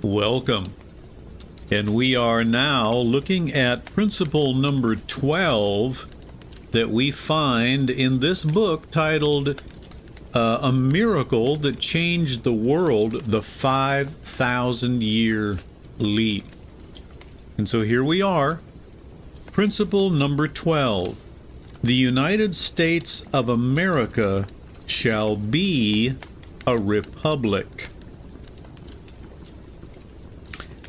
Welcome. And we are now looking at principle number 12 that we find in this book titled A Miracle That Changed the World, the 5,000-Year Leap. And so here we are. Principle number 12. The United States of America shall be a republic.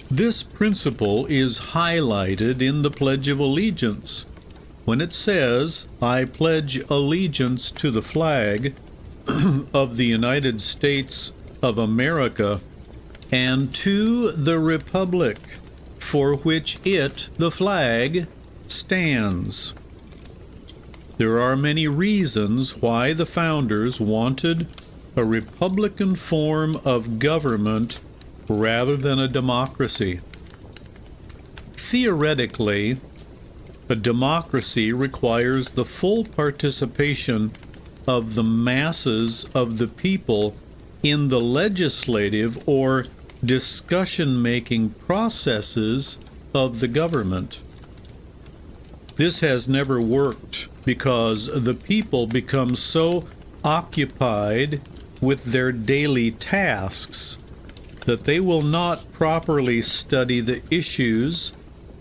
This principle is highlighted in the Pledge of Allegiance when it says, "I pledge allegiance to the flag of the United States of America and to the republic for which it, the flag, stands." There are many reasons why the founders wanted a republican form of government rather than a democracy. Theoretically, a democracy requires the full participation of the masses of the people in the legislative or discussion-making processes of the government. This has never worked because the people become so occupied with their daily tasks that they will not properly study the issues,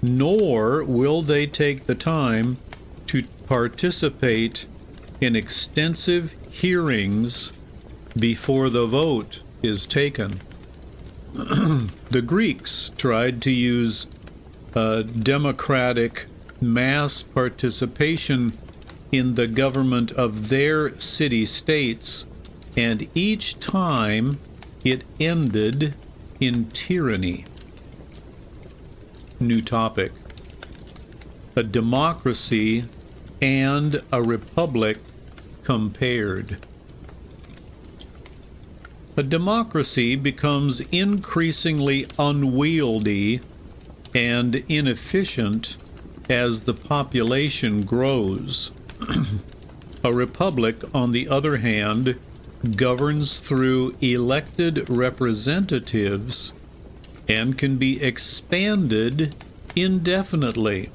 nor will they take the time to participate in extensive hearings before the vote is taken. The Greeks tried to use democratic mass participation in the government of their city-states, and each time it ended in tyranny. New topic. A democracy and a republic compared. A democracy becomes increasingly unwieldy and inefficient as the population grows. A republic, on the other hand, governs through elected representatives and can be expanded indefinitely.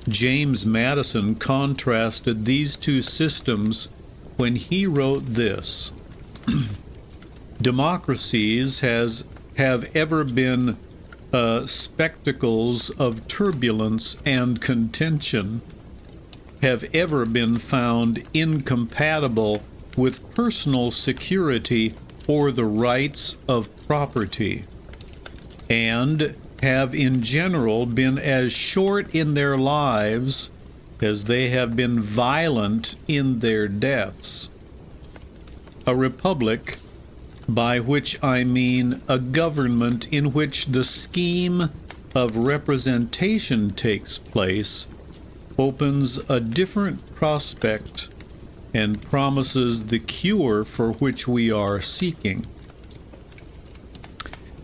James Madison contrasted these two systems when he wrote this: democracies have ever been spectacles of turbulence and contention, have ever been found incompatible with personal security or the rights of property, and have in general been as short in their lives as they have been violent in their deaths. A republic, by which I mean a government in which the scheme of representation takes place, opens a different prospect and promises the cure for which we are seeking.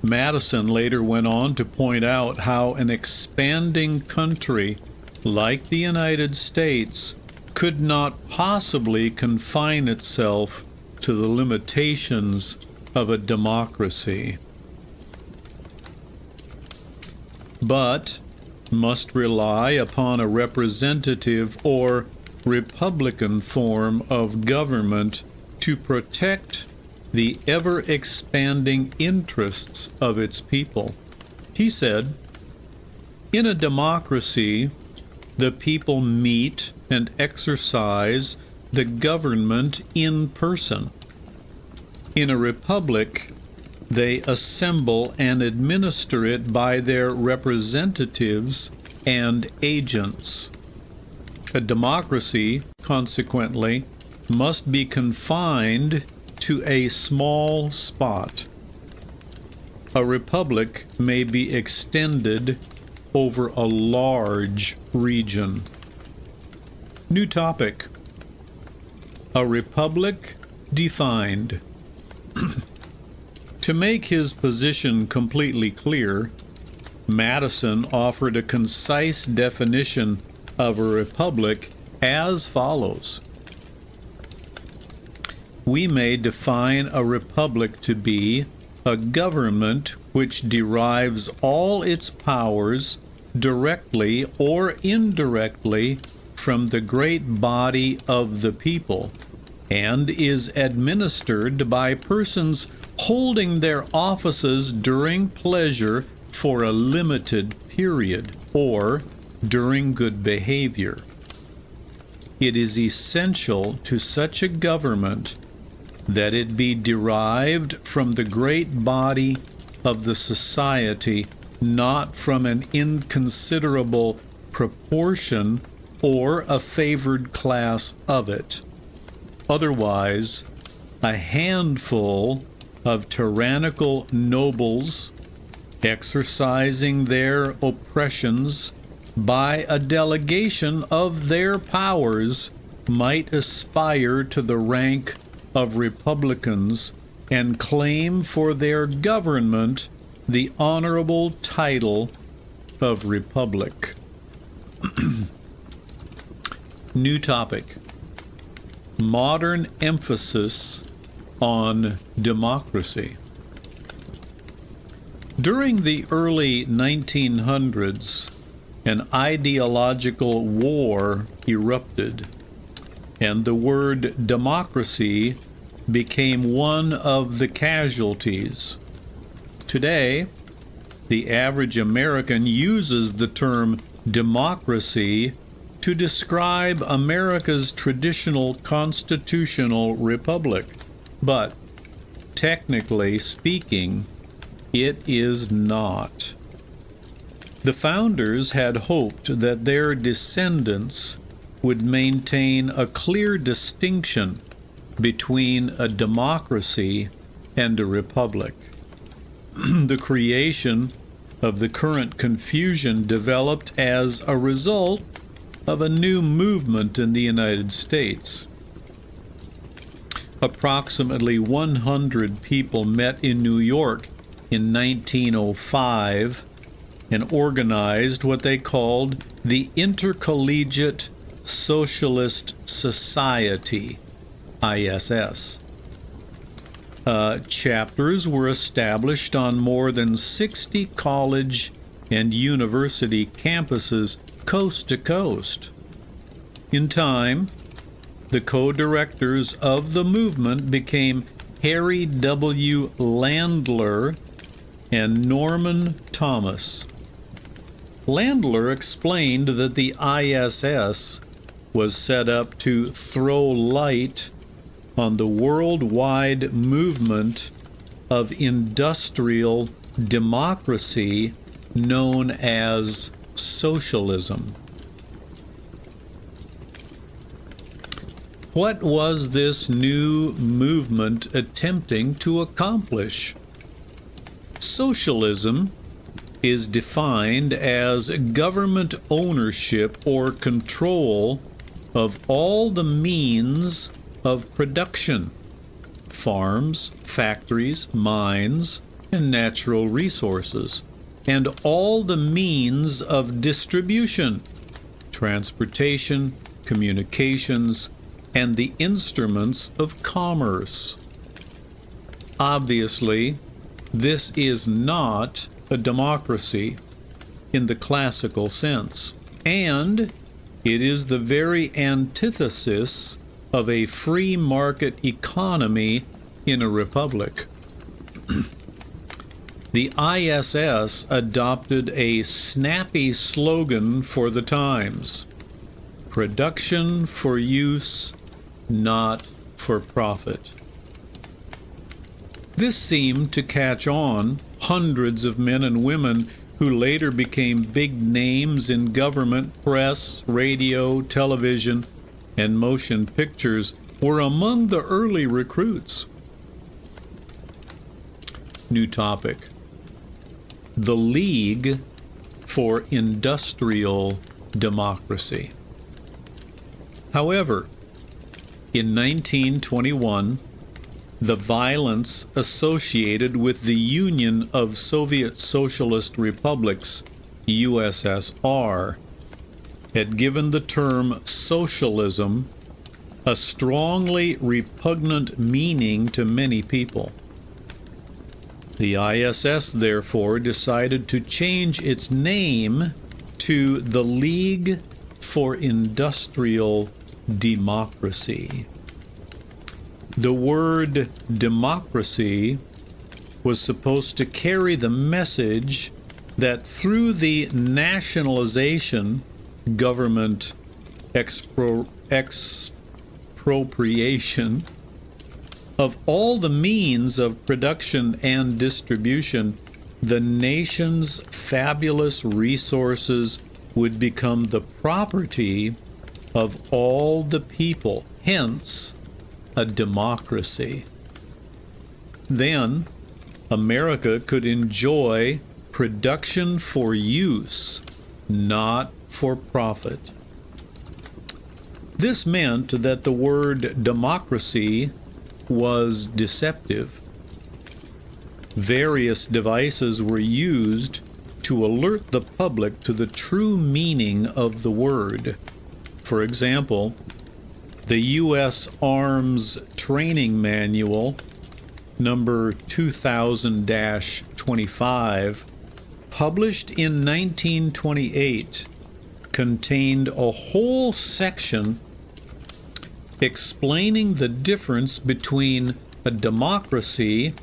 Madison later went on to point out how an expanding country like the United States could not possibly confine itself to the limitations of a democracy, but must rely upon a representative or republican form of government to protect the ever-expanding interests of its people. He said, "In a democracy, the people meet and exercise the government in person. In a republic, they assemble and administer it by their representatives and agents. A democracy, consequently, must be confined to a small spot. A republic may be extended over a large region." New topic. A republic defined. To make his position completely clear, Madison offered a concise definition of a republic as follows: we may define a republic to be a government which derives all its powers directly or indirectly from the great body of the people, and is administered by persons holding their offices during pleasure for a limited period, or during good behavior. It is essential to such a government that it be derived from the great body of the society, not from an inconsiderable proportion or a favored class of it. Otherwise, a handful of tyrannical nobles exercising their oppressions by a delegation of their powers might aspire to the rank of republicans and claim for their government the honorable title of republic. New topic: modern emphasis on democracy. During the early 1900s, an ideological war erupted, and the word democracy became one of the casualties. Today, the average American uses the term democracy to describe America's traditional constitutional republic, but technically speaking, it is not. The founders had hoped that their descendants would maintain a clear distinction between a democracy and a republic. The creation of the current confusion developed as a result of a new movement in the United States. Approximately 100 people met in New York in 1905 and organized what they called the Intercollegiate Socialist Society, ISS. Chapters were established on more than 60 college and university campuses coast to coast. In time, the co-directors of the movement became Harry W. Landler and Norman Thomas. Landler explained that the ISS was set up to throw light on the worldwide movement of industrial democracy known as socialism. What was this new movement attempting to accomplish? Socialism is defined as government ownership or control of all the means of production, farms, factories, mines, and natural resources, and all the means of distribution, transportation, communications, and the instruments of commerce. Obviously, this is not a democracy in the classical sense, and it is the very antithesis of a free market economy in a republic. The ISS adopted a snappy slogan for the times: production for use, not for profit. This seemed to catch on. Hundreds of men and women who later became big names in government, press, radio, television, and motion pictures were among the early recruits. New topic: the League for Industrial Democracy. However, in 1921, the violence associated with the Union of Soviet Socialist Republics, USSR, had given the term socialism a strongly repugnant meaning to many people. The ISS, therefore, decided to change its name to the League for Industrial Democracy. The word democracy was supposed to carry the message that through the nationalization, government expropriation of all the means of production and distribution, the nation's fabulous resources would become the property of all the people, hence a democracy. Then America could enjoy production for use, not for profit. This meant that the word democracy was deceptive. Various devices were used to alert the public to the true meaning of the word. For example, the U.S. Arms Training Manual, number 2000-25, published in 1928, contained a whole section explaining the difference between a democracy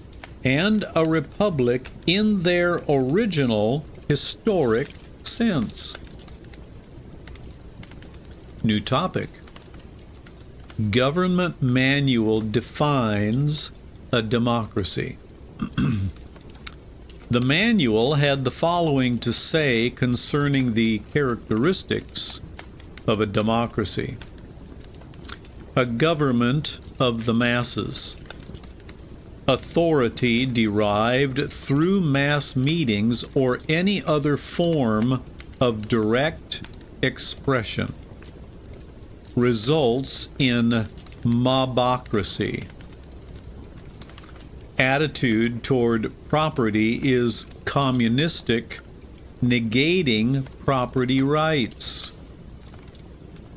and a republic in their original historic sense. New topic. Government manual defines a democracy. The manual had the following to say concerning the characteristics of a democracy. A government of the masses. Authority derived through mass meetings or any other form of direct expression. Results in mobocracy. Attitude toward property is communistic, negating property rights.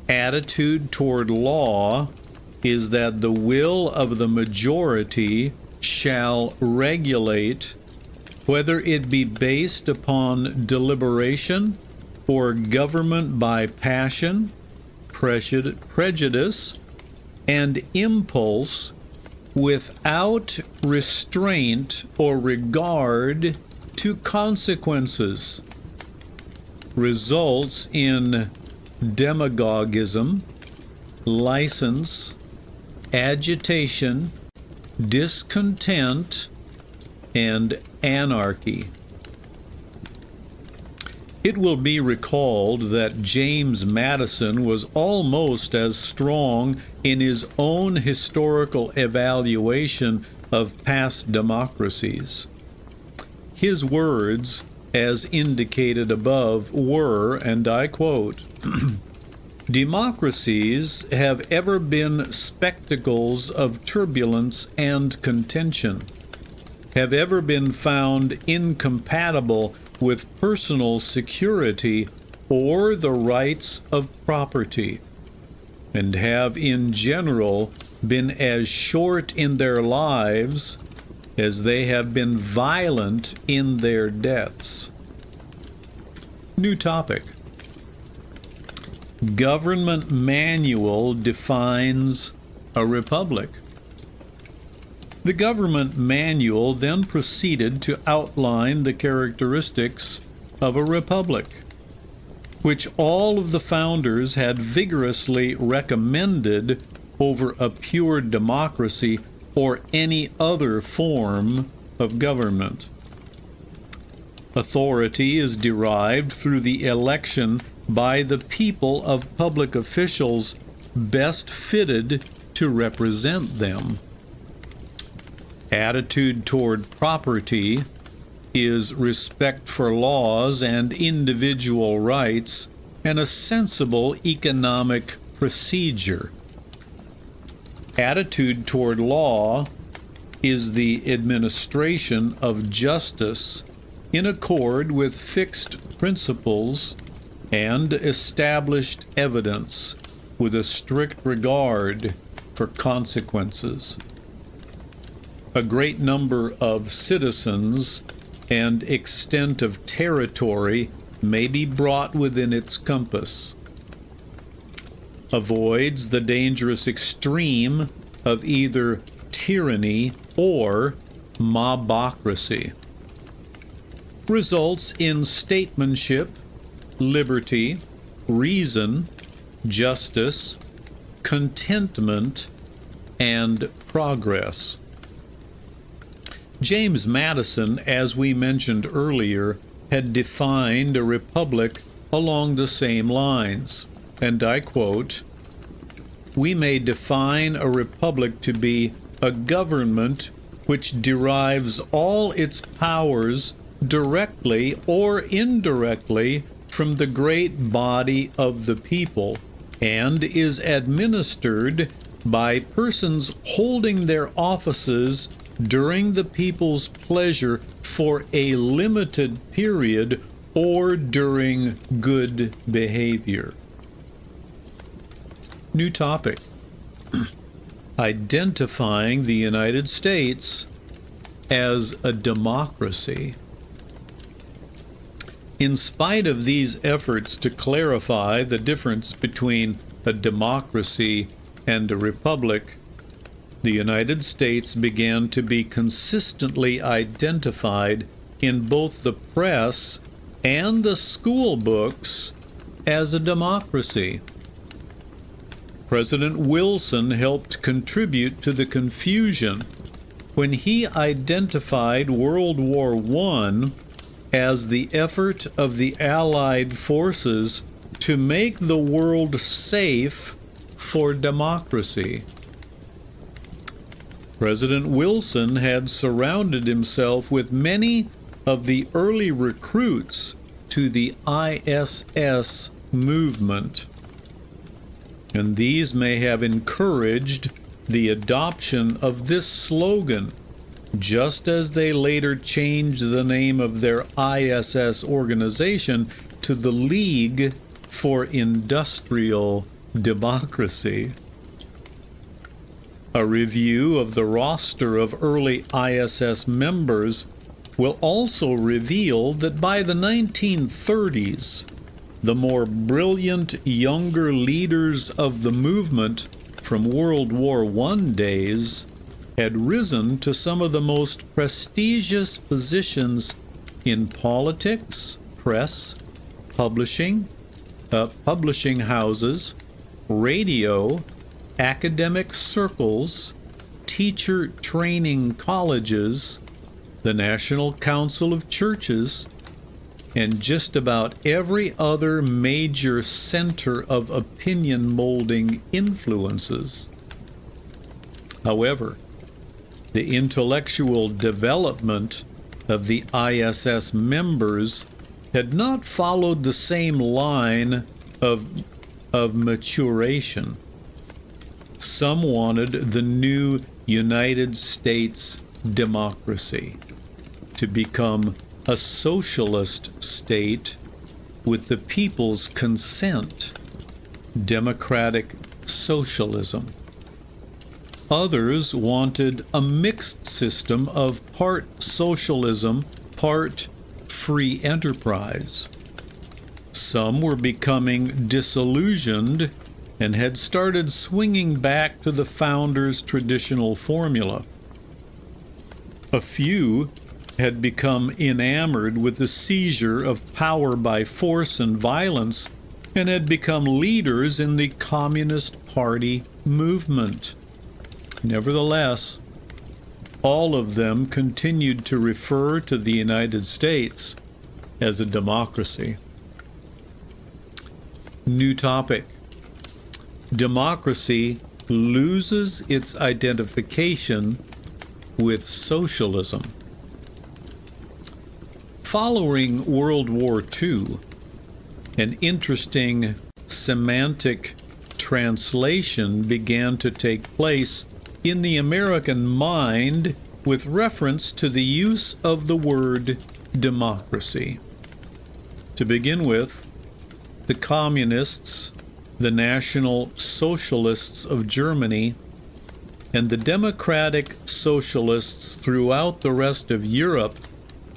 Attitude toward law is that the will of the majority shall regulate, whether it be based upon deliberation or government by passion, prejudice, and impulse, without restraint or regard to consequences. Results in demagogism, license, agitation, discontent, and anarchy. It will be recalled that James Madison was almost as strong in his own historical evaluation of past democracies. His words, as indicated above, were, and I quote, "Democracies have ever been spectacles of turbulence and contention, have ever been found incompatible with personal security or the rights of property, and have in general been as short in their lives as they have been violent in their deaths." New topic. Government manual defines a republic. The government manual then proceeded to outline the characteristics of a republic, which all of the founders had vigorously recommended over a pure democracy or any other form of government. Authority is derived through the election by the people of public officials best fitted to represent them. Attitude toward property is respect for laws and individual rights and a sensible economic procedure. Attitude toward law is the administration of justice in accord with fixed principles and established evidence with a strict regard for consequences. a great number of citizens and extent of territory may be brought within its compass. Avoids the dangerous extreme of either tyranny or mobocracy. Results in statesmanship, liberty, reason, justice, contentment, and progress. James Madison, as we mentioned earlier, had defined a republic along the same lines, and I quote, "We may define a republic to be a government which derives all its powers directly or indirectly from the great body of the people, and is administered by persons holding their offices during the people's pleasure for a limited period or during good behavior." New topic. Identifying the United States as a democracy. In spite of these efforts to clarify the difference between a democracy and a republic, the United States began to be consistently identified in both the press and the school books as a democracy. President Wilson helped contribute to the confusion when he identified World War I as the effort of the Allied forces to make the world safe for democracy. President Wilson had surrounded himself with many of the early recruits to the ISS movement, and these may have encouraged the adoption of this slogan, just as they later changed the name of their ISS organization to the League for Industrial Democracy. A review of the roster of early ISS members will also reveal that by the 1930s, the more brilliant younger leaders of the movement from World War I days had risen to some of the most prestigious positions in politics, press, publishing houses, radio, academic circles, teacher training colleges, the National Council of Churches, and just about every other major center of opinion-molding influences. However, the intellectual development of the ISS members had not followed the same line of maturation. Some wanted the new United States democracy to become a socialist state with the people's consent, democratic socialism. Others wanted a mixed system of part socialism, part free enterprise. Some were becoming disillusioned and had started swinging back to the founders' traditional formula. A few had become enamored with the seizure of power by force and violence and had become leaders in the Communist Party movement. Nevertheless, all of them continued to refer to the United States as a democracy. New topic. Democracy loses its identification with socialism. Following World War II, an interesting semantic translation began to take place in the American mind with reference to the use of the word democracy. To begin with, the communists, the National Socialists of Germany, and the Democratic socialists throughout the rest of Europe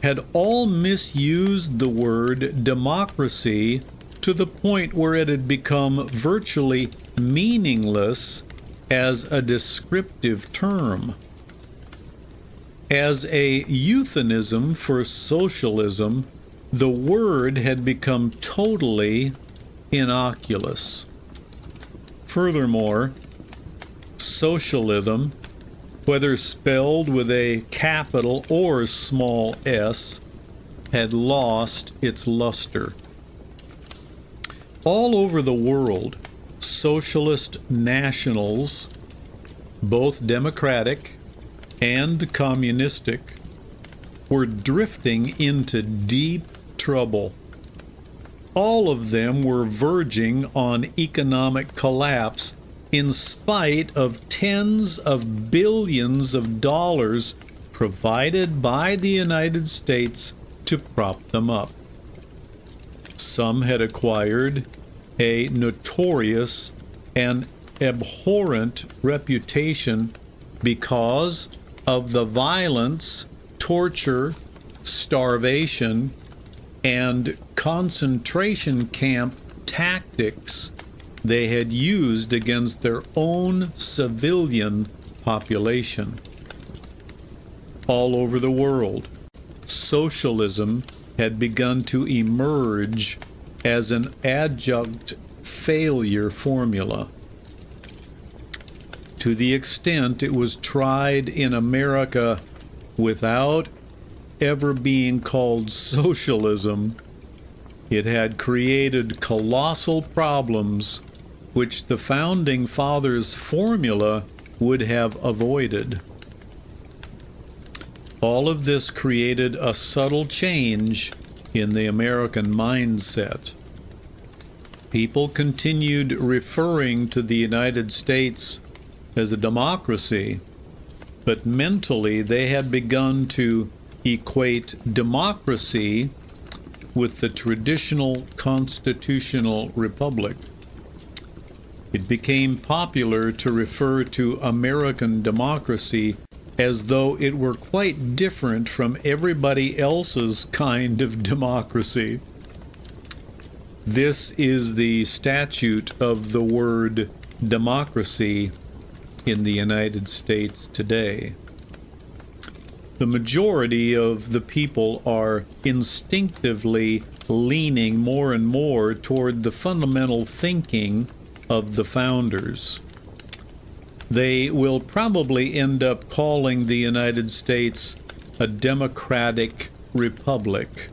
had all misused the word democracy to the point where it had become virtually meaningless as a descriptive term. As a euphemism for socialism, the word had become totally innocuous. Furthermore, socialism, whether spelled with a capital or small s, had lost its luster. All over the world, socialist nationals, both democratic and communistic, were drifting into deep trouble. All of them were verging on economic collapse in spite of tens of billions of dollars provided by the United States to prop them up. Some had acquired a notorious and abhorrent reputation because of the violence, torture, starvation, and concentration camp tactics they had used against their own civilian population. All over the world, socialism had begun to emerge as an adjunct failure formula. To the extent it was tried in America without ever being called socialism, it had created colossal problems which the Founding Fathers' formula would have avoided. All of this created a subtle change in the American mindset. People continued referring to the United States as a democracy, but mentally they had begun to equate democracy with the traditional constitutional republic. It became popular to refer to American democracy as though it were quite different from everybody else's kind of democracy. This is the statute of the word democracy in the United States today. The majority of the people are instinctively leaning more and more toward the fundamental thinking of the founders. They will probably end up calling the United States a democratic republic,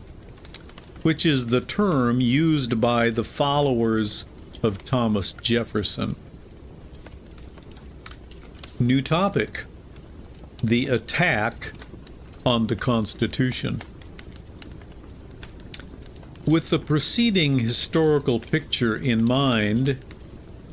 which is the term used by the followers of Thomas Jefferson. New topic: the attack on the Constitution. With the preceding historical picture in mind,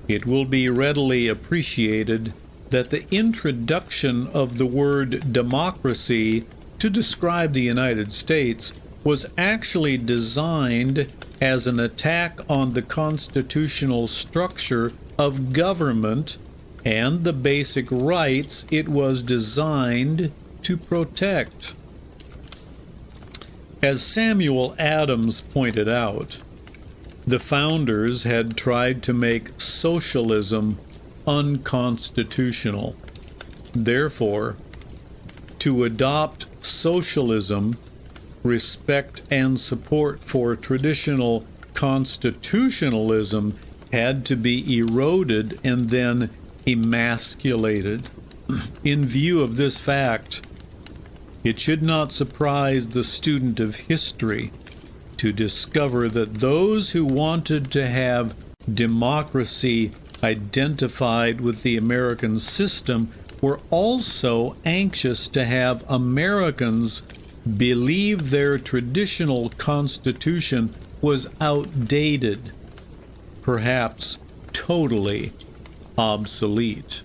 it will be readily appreciated that the introduction of the word democracy to describe the United States was actually designed as an attack on the constitutional structure of government and the basic rights it was designed to protect. As Samuel Adams pointed out, the founders had tried to make socialism unconstitutional. Therefore, to adopt socialism, respect and support for traditional constitutionalism had to be eroded and then emasculated. In view of this fact, it should not surprise the student of history to discover that those who wanted to have democracy identified with the American system were also anxious to have Americans believe their traditional constitution was outdated, perhaps totally obsolete.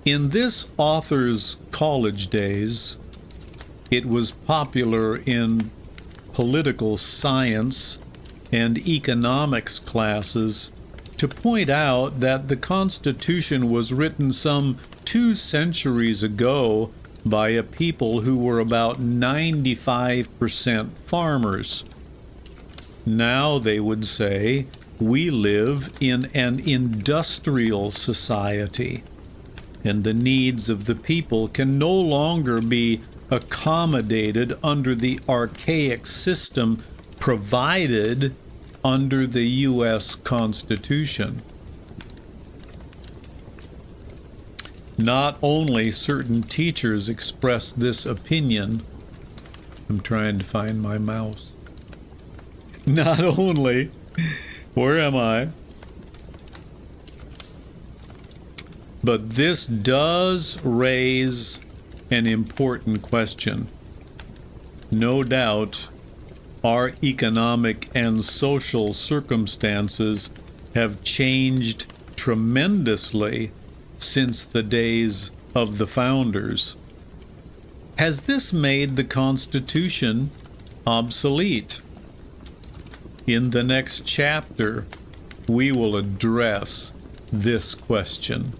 In this author's college days, it was popular in political science and economics classes to point out that the Constitution was written some 2 centuries ago by a people who were about 95% farmers. Now they would say we live in an industrial society, and the needs of the people can no longer be accommodated under the archaic system provided under the U.S. Constitution. Not only certain teachers express this opinion, I'm trying to find my mouse. Not only, where am I? But this does raise an important question. No doubt, our economic and social circumstances have changed tremendously since the days of the founders. Has this made the Constitution obsolete? In the next chapter, we will address this question.